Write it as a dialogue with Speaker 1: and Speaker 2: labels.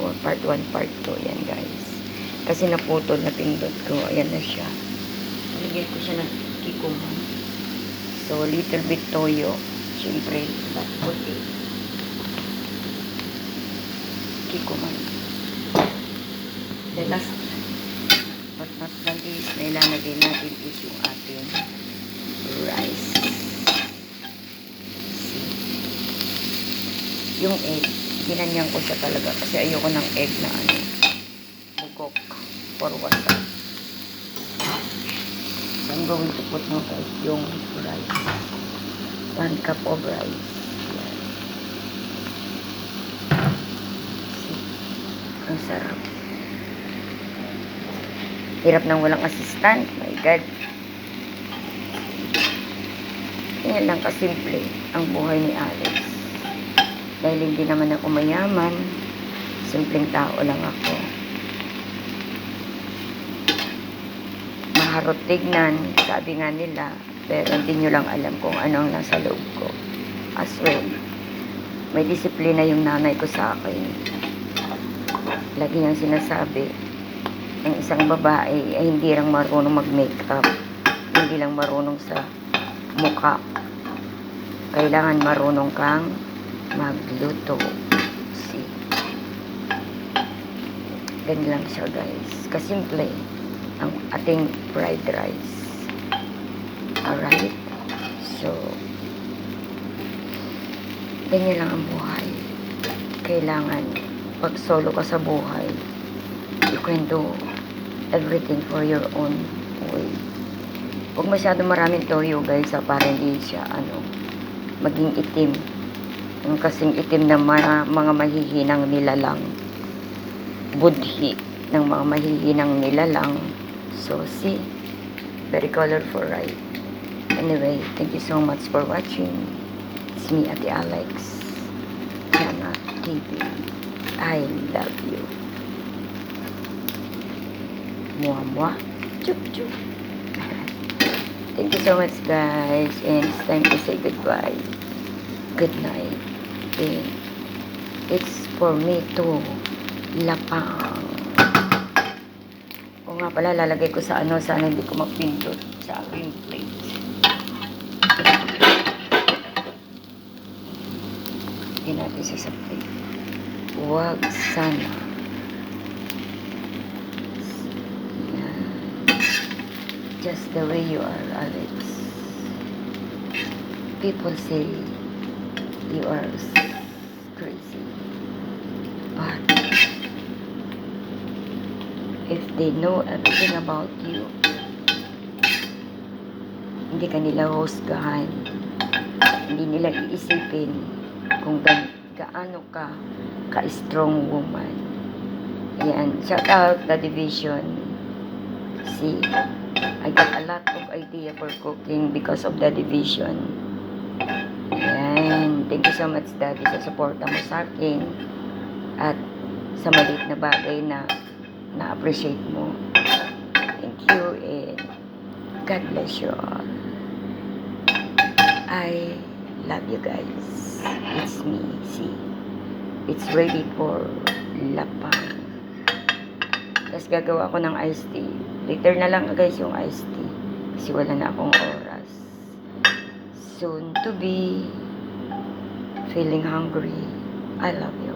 Speaker 1: for part 1, part 2. Yan guys. Kasi naputol na pindot ko. Ayan na siya. Nalagyan ko siya ng kikuman. So, little bit toyo. Siyempre, puti. Kikuman. The last but not the least na ilalagay natin is yung ating rice. Yung egg, ginanyan ko siya talaga kasi ayoko ng egg na bugok for wasak. So, I'm going to put now guys yung rice. 1 cup of rice. Yan. See? Ang sarap. Hirap nang walang assistant. My God. Yan lang kasimple ang buhay ni Alex. Dahil hindi naman ako mayaman, simpleng tao lang ako. Maharot tignan, sabi nga nila, pero hindi nyo lang alam kung ano ang nasa loob ko. As well, may disiplina yung nanay ko sa akin. Lagi niyang sinasabi, ang isang babae ay hindi lang marunong mag-makeup, hindi lang marunong sa mukha. Kailangan marunong kang magluto. See? Ganyan lang siya guys. Kasimple ang ating fried rice. Alright? So, ganyan lang ang buhay. Kailangan, pag solo ka sa buhay, you can do everything for your own way. Huwag masyado maraming toyo guys para hindi siya maging itim. Yung kasing itim na mga mahihinang nilalang. Budhi ng mga mahihinang nilalang. So, see? Very colorful, right? Anyway, thank you so much for watching. It's me, Ate Alex. Yana TV. I love you. Mwah, mwah. Chup, chup. Thank you so much, guys. And it's time to say goodbye. Good night. And it's for me to lapang. O nga pala, lalagay ko sa sana hindi ko mapindot sa aking plate. Hindi natin siya sa plate. Huwag sana. Yan. Just the way you are, Alex. People say you are crazy. But if they know everything about you, hindi ka nila husgahan. Hindi nila iisipin kung gaano ka ka-strong woman. Ayan. Shout out the division. See, I got a lot of idea for cooking because of the division. Ayan. Thank you so much, Daddy, sa suporta mo sa akin at sa maliit na bagay na na-appreciate mo. Thank you and God bless you all. I love you guys. It's me. See? It's ready for lapang. Tapos gagawa ko ng iced tea. Later na lang guys yung iced tea. Kasi wala na akong oras. Soon to be. Feeling hungry. I love you.